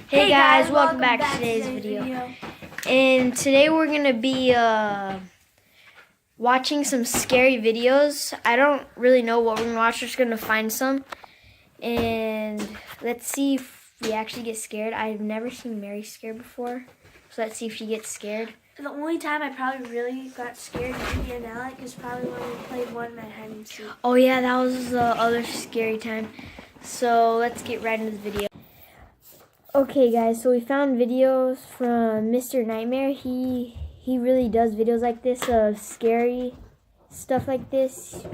Hey guys, welcome back to today's video. And today we're going to be watching some scary videos. I don't really know what we're going to watch. We're just going to find some. And let's see if we actually get scared. I've never seen Mary scared before. So let's see if she gets scared. The only time I probably really got scared of me and Alec is probably when we played One Man Hide and Seek. Oh yeah, that was the other scary time. So let's get right into the video. Okay guys, so we found videos from Mr. Nightmare. He really does videos like this of scary stuff like this,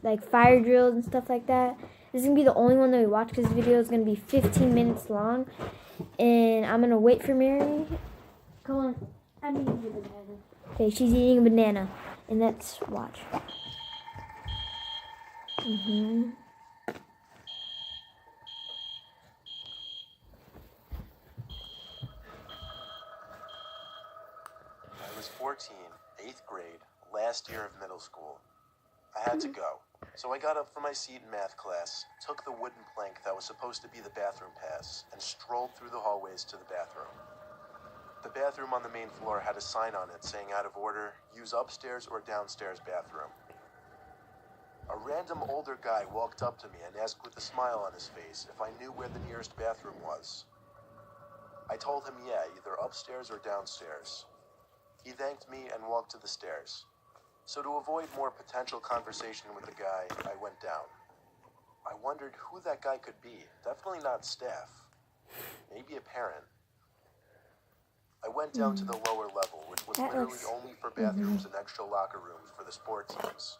like fire drills and stuff like that. This is going to be the only one that we watch because this video is going to be 15 minutes long. And I'm going to wait for Mary. Come on. I'm eating a banana. Okay, she's eating a banana. And let's watch. I was 14, 8th grade, last year of middle school. I had to go, so I got up from my seat in math class, took the wooden plank that was supposed to be the bathroom pass, and strolled through the hallways to the bathroom. The bathroom on the main floor had a sign on it saying out of order, use upstairs or downstairs bathroom. A random older guy walked up to me and asked with a smile on his face if I knew where the nearest bathroom was. I told him yeah, either upstairs or downstairs. He thanked me and walked to the stairs. So to avoid more potential conversation with the guy, I went down. I wondered who that guy could be. Definitely not staff. Maybe a parent. I went down to the lower level, which was literally only for bathrooms and extra locker rooms for the sport teams.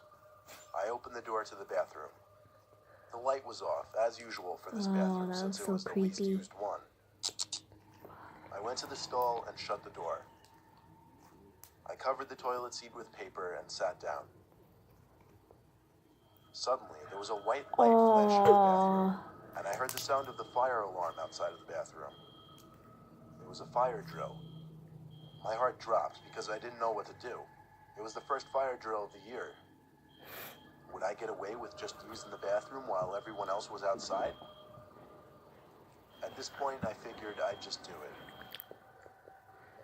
I opened the door to the bathroom. The light was off, as usual for this bathroom, since it was the least used one. I went to the stall and shut the door. I covered the toilet seat with paper and sat down. Suddenly, there was a white light flash in the bathroom, and I heard the sound of the fire alarm outside of the bathroom. It was a fire drill. My heart dropped because I didn't know what to do. It was the first fire drill of the year. Would I get away with just using the bathroom while everyone else was outside? At this point, I figured I'd just do it.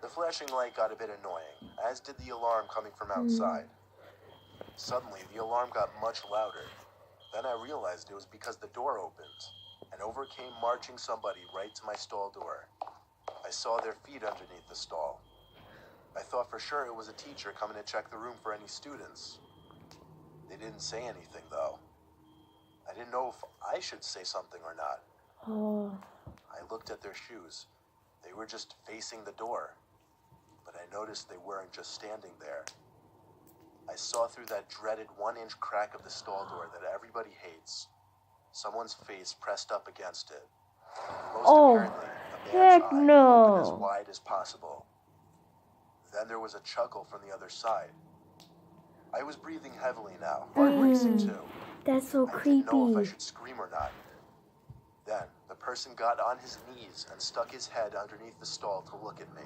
The flashing light got a bit annoying, as did the alarm coming from outside. Suddenly, the alarm got much louder. Then I realized it was because the door opened, and over came marching somebody right to my stall door. I saw their feet underneath the stall. I thought for sure it was a teacher coming to check the room for any students. They didn't say anything, though. I didn't know if I should say something or not. I looked at their shoes. They were just facing the door. But I noticed they weren't just standing there. I saw through that dreaded 1-inch crack of the stall door that everybody hates. Someone's face pressed up against it. Most apparently, a man's eye opened as wide as possible. Then there was a chuckle from the other side. I was breathing heavily now, heart racing too. That's so I didn't know if I creepy. should scream or not. Then, the person got on his knees and stuck his head underneath the stall to look at me.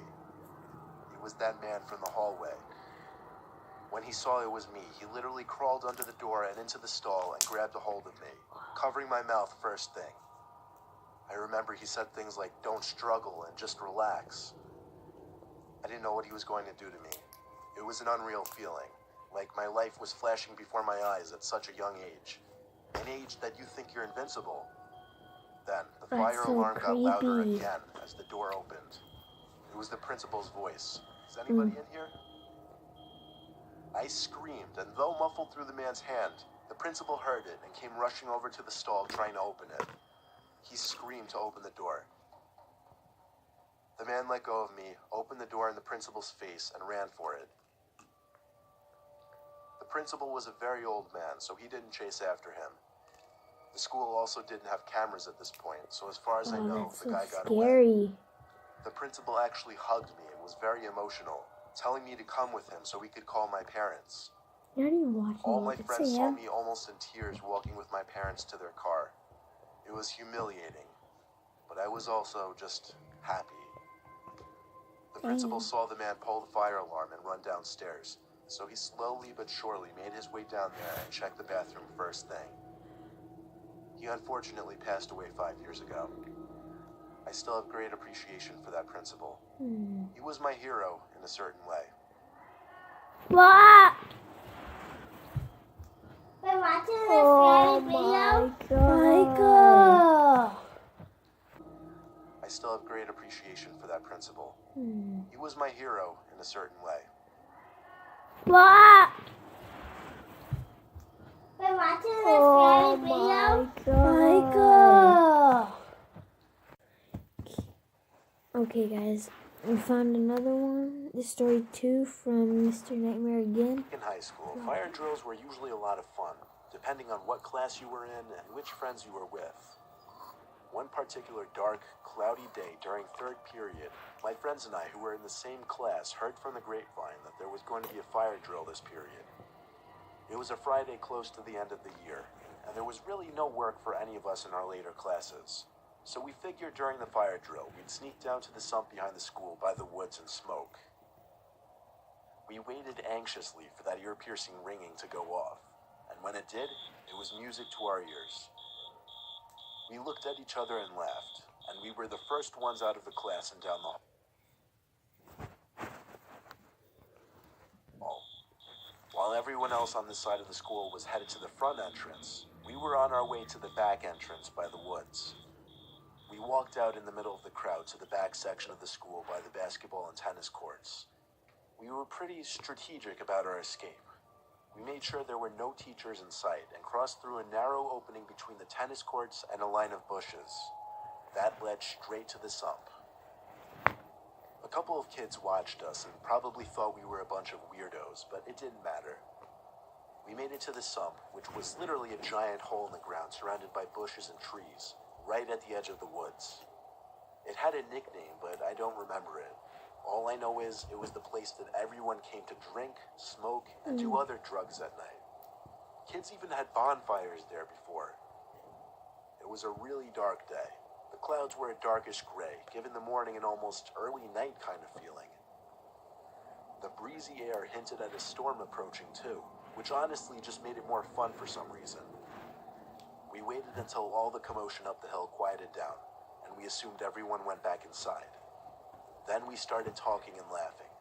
It was that man from the hallway. When he saw it was me, he literally crawled under the door and into the stall and grabbed a hold of me, covering my mouth first thing. I remember he said things like, "Don't struggle and just relax." I didn't know what he was going to do to me. It was an unreal feeling, like my life was flashing before my eyes at such a young age. An age that you think you're invincible. Then, the fire alarm got louder again as the door opened. It was the principal's voice. Is anybody in here? I screamed, and though muffled through the man's hand, the principal heard it and came rushing over to the stall trying to open it. He screamed to open the door. The man let go of me, opened the door in the principal's face, and ran for it. The principal was a very old man, so he didn't chase after him. The school also didn't have cameras at this point, so as far as I know, the guy got away. The principal actually hugged me and was very emotional, telling me to come with him so we could call my parents. You're not even watching. All my friends saw me almost in tears walking with my parents to their car. It was humiliating, but I was also just happy. The principal saw the man pull the fire alarm and run downstairs, so he slowly but surely made his way down there and checked the bathroom first thing. He unfortunately passed away 5 years ago. I still have great appreciation for that principal. Hmm. He was my hero in a certain way. What? We're watching this Oh scary video. my God. I still have great appreciation for that principal. Hmm. He was my hero in a certain way. What? We're watching this Oh scary video. my God. Okay, guys, we found another one. This story 2 from Mr. Nightmare again. In high school, fire drills were usually a lot of fun, depending on what class you were in and which friends you were with. One particular dark, cloudy day during third period, my friends and I, who were in the same class, heard from the grapevine that there was going to be a fire drill this period. It was a Friday close to the end of the year, and there was really no work for any of us in our later classes. So we figured during the fire drill, we'd sneak down to the sump behind the school by the woods and smoke. We waited anxiously for that ear-piercing ringing to go off, and when it did, it was music to our ears. We looked at each other and laughed, and we were the first ones out of the class and down the hall. While everyone else on this side of the school was headed to the front entrance, we were on our way to the back entrance by the woods. We walked out in the middle of the crowd to the back section of the school by the basketball and tennis courts. We were pretty strategic about our escape. We made sure there were no teachers in sight and crossed through a narrow opening between the tennis courts and a line of bushes. That led straight to the sump. A couple of kids watched us and probably thought we were a bunch of weirdos, but it didn't matter. We made it to the sump, which was literally a giant hole in the ground surrounded by bushes and trees, right at the edge of the woods. It had a nickname, but I don't remember it. All I know is it was the place that everyone came to drink, smoke, and do other drugs at night. Kids even had bonfires there before. It was a really dark day. The clouds were a darkish gray, giving the morning an almost early night kind of feeling. The breezy air hinted at a storm approaching too, which honestly just made it more fun for some reason. We waited until all the commotion up the hill quieted down, and we assumed everyone went back inside. Then we started talking and laughing.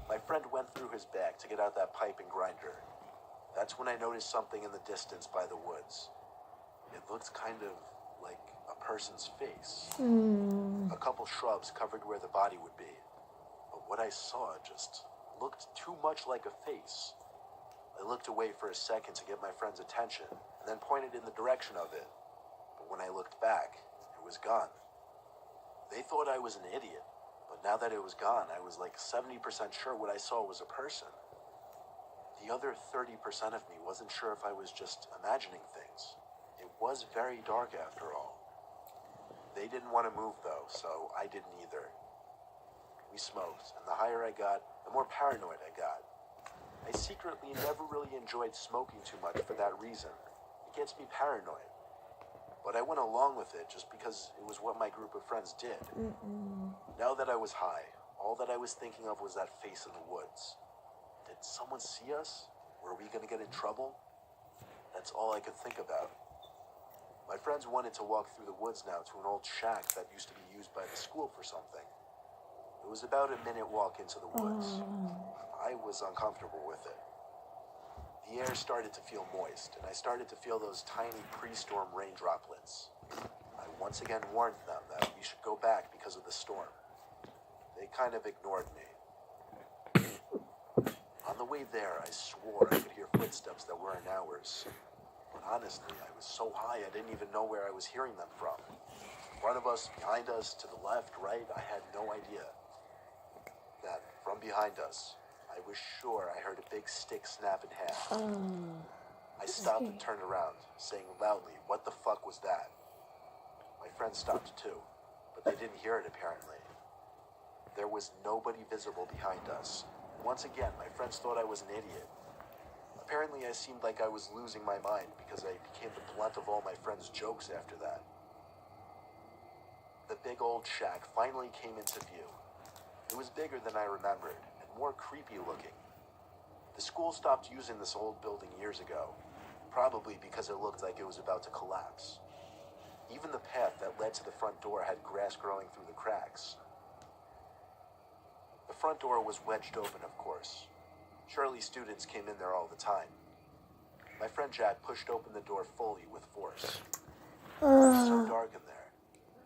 My friend went through his bag to get out that pipe and grinder. That's when I noticed something in the distance by the woods. It looked kind of like a person's face. A couple shrubs covered where the body would be. But what I saw just looked too much like a face. I looked away for a second to get my friend's attention, and then pointed in the direction of it. But when I looked back, it was gone. They thought I was an idiot, but now that it was gone, I was like 70% sure what I saw was a person. The other 30% of me wasn't sure if I was just imagining things. It was very dark after all. They didn't want to move though, so I didn't either. We smoked, and the higher I got, the more paranoid I got. I secretly never really enjoyed smoking too much for that reason. It gets me paranoid. But I went along with it just because it was what my group of friends did. Now that I was high, all that I was thinking of was that face in the woods. Did someone see us? Were we going to get in trouble? That's all I could think about. My friends wanted to walk through the woods now to an old shack that used to be used by the school for something. It was about a minute walk into the woods. I was uncomfortable with it. The air started to feel moist, and I started to feel those tiny pre-storm rain droplets. I once again warned them that we should go back because of the storm. They kind of ignored me. On the way there, I swore I could hear footsteps that weren't ours. But honestly, I was so high I didn't even know where I was hearing them from. In front of us, behind us, to the left, right, I had no idea. Then, from behind us, I was sure I heard a big stick snap in half. I stopped and turned around, saying loudly, "What the fuck was that?" My friends stopped too, but they didn't hear it apparently. There was nobody visible behind us. Once again, my friends thought I was an idiot. Apparently, I seemed like I was losing my mind because I became the blunt of all my friends' jokes after that. The big old shack finally came into view. It was bigger than I remembered, and more creepy looking. The school stopped using this old building years ago, probably because it looked like it was about to collapse. Even the path that led to the front door had grass growing through the cracks. The front door was wedged open, of course. Surely students came in there all the time. My friend Jack pushed open the door fully with force. It was so dark in there.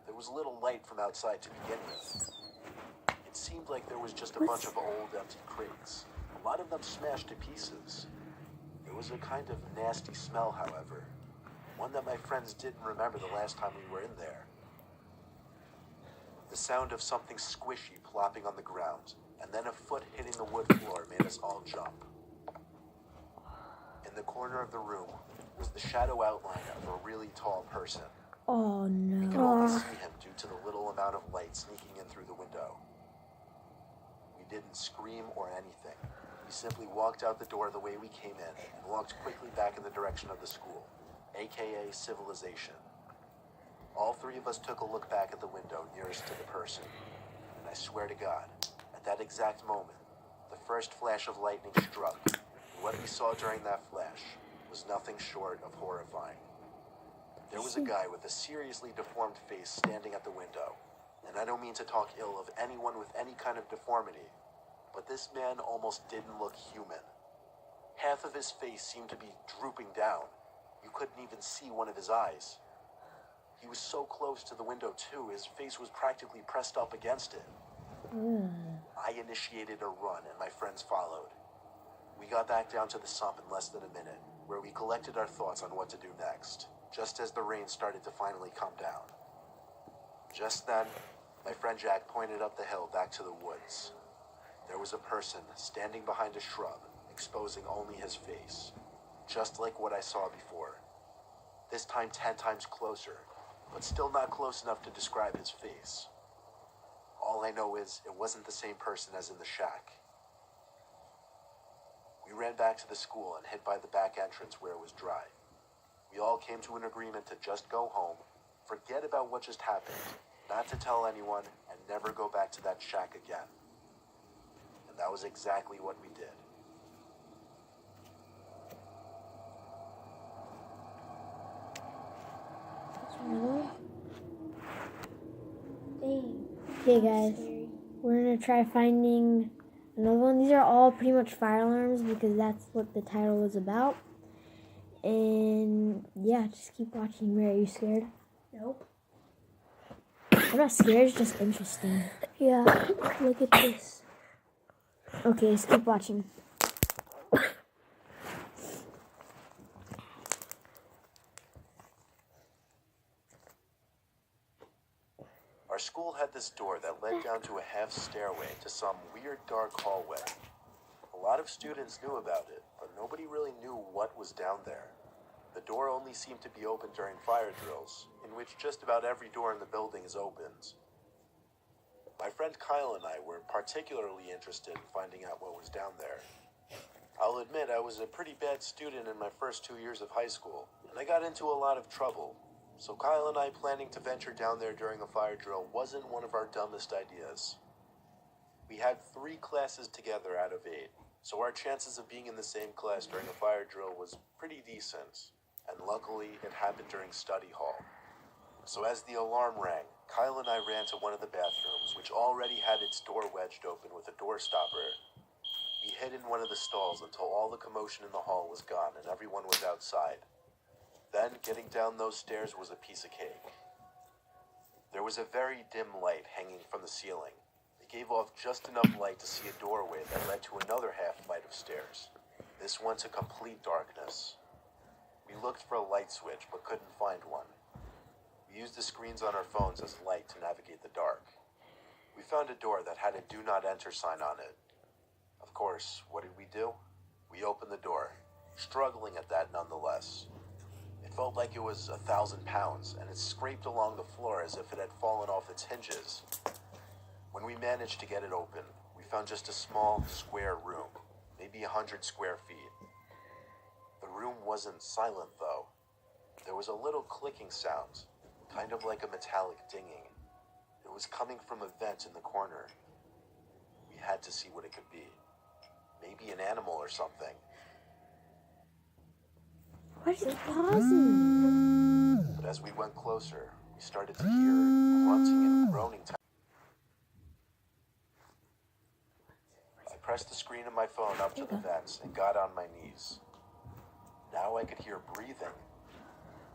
There was little light from outside to begin with. It seemed like there was just a bunch of old, empty crates. A lot of them smashed to pieces. There was a kind of nasty smell, however. One that my friends didn't remember the last time we were in there. The sound of something squishy plopping on the ground, and then a foot hitting the wood floor made us all jump. In the corner of the room was the shadow outline of a really tall person. Oh We could no. only see him due to the little amount of light sneaking in through the window. We didn't scream or anything. We simply walked out the door the way we came in and walked quickly back in the direction of the school, aka civilization. All three of us took a look back at the window nearest to the person, and I swear to God, at that exact moment, the first flash of lightning struck, and what we saw during that flash was nothing short of horrifying. There was a guy with a seriously deformed face standing at the window, and I don't mean to talk ill of anyone with any kind of deformity, but this man almost didn't look human. Half of his face seemed to be drooping down. You couldn't even see one of his eyes. He was so close to the window too, his face was practically pressed up against it. I initiated a run and my friends followed. We got back down to the sump in less than a minute, where we collected our thoughts on what to do next, just as the rain started to finally come down. Just then, my friend Jack pointed up the hill back to the woods. There was a person standing behind a shrub, exposing only his face, just like what I saw before. This time 10 times closer, but still not close enough to describe his face. All I know is it wasn't the same person as in the shack. We ran back to the school and hid by the back entrance where it was dry. We all came to an agreement to just go home, forget about what just happened, not to tell anyone, and never go back to that shack again. And that was exactly what we did. Dang. Okay guys, we're gonna try finding another one. These are all pretty much fire alarms because that's what the title was about. And yeah, just keep watching. Mary, are you scared? Nope. I'm not scared, it's just interesting. Yeah, look at this. Okay, just keep watching. Our school had this door that led down to a half stairway to some weird dark hallway. A lot of students knew about it, but nobody really knew what was down there. The door only seemed to be open during fire drills, in which just about every door in the building is opened. My friend Kyle and I were particularly interested in finding out what was down there. I'll admit I was a pretty bad student in my first 2 years of high school, and I got into a lot of trouble. So Kyle and I planning to venture down there during a fire drill wasn't one of our dumbest ideas. We had 3 classes together out of 8, so our chances of being in the same class during a fire drill was pretty decent, and luckily it happened during study hall. So as the alarm rang, Kyle and I ran to one of the bathrooms, which already had its door wedged open with a door stopper. We hid in one of the stalls until all the commotion in the hall was gone and everyone was outside. Then, getting down those stairs was a piece of cake. There was a very dim light hanging from the ceiling. It gave off just enough light to see a doorway that led to another half flight of stairs. This went to complete darkness. We looked for a light switch, but couldn't find one. We used the screens on our phones as light to navigate the dark. We found a door that had a "Do Not Enter" sign on it. Of course, what did we do? We opened the door, struggling at that nonetheless. It felt like it was 1,000 pounds, and it scraped along the floor as if it had fallen off its hinges. When we managed to get it open, we found just a small, square room, maybe 100 square feet. The room wasn't silent, though. There was a little clicking sound, kind of like a metallic dinging. It was coming from a vent in the corner. We had to see what it could be. Maybe an animal or something. Why is it pausing? But as we went closer, We started to hear grunting and groaning. I pressed the screen of my phone up to the vents and got on my knees. Now I could hear breathing.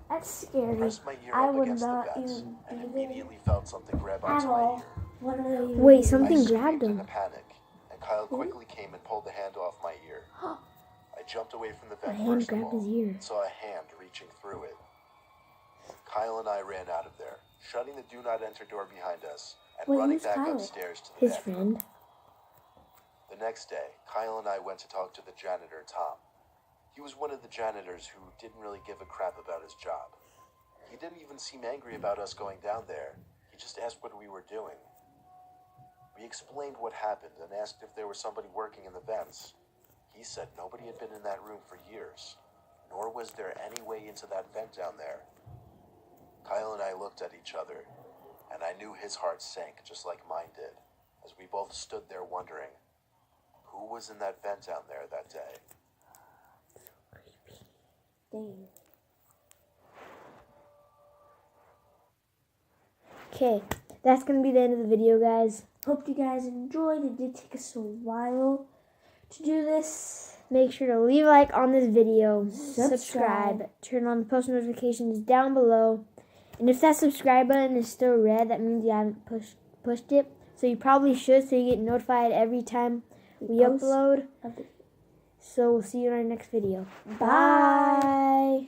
That's scary. I pressed my ear I up would against the not vents even and be immediately felt something grab at onto my all. ear. What are they Wait, doing? something I grabbed screamed in him. a panic, and Kyle quickly came and pulled the handle off my ear. I jumped away from the A vent hand first of grabbed all, his ear. and saw a hand reaching through it. Kyle and I ran out of there, shutting the do not enter door behind us, and Wait, running who's back Kyle? upstairs to the His bathroom. friend. The next day, Kyle and I went to talk to the janitor, Tom. He was one of the janitors who didn't really give a crap about his job. He didn't even seem angry about us going down there. He just asked what we were doing. We explained what happened and asked if there was somebody working in the vents. He said nobody had been in that room for years, nor was there any way into that vent down there. Kyle and I looked at each other, and I knew his heart sank just like mine did, as we both stood there wondering, who was in that vent down there that day? Dang. Okay, that's going to be the end of the video, guys. Hope you guys enjoyed. It did take us a while to do this. Make sure to leave a like on this video, Subscribe. subscribe, turn on the post notifications down below. And if that subscribe button is still red, that means you haven't pushed it. So you probably should, so you get notified every time we post upload. a video. So we'll see you in our next video. Bye. Bye.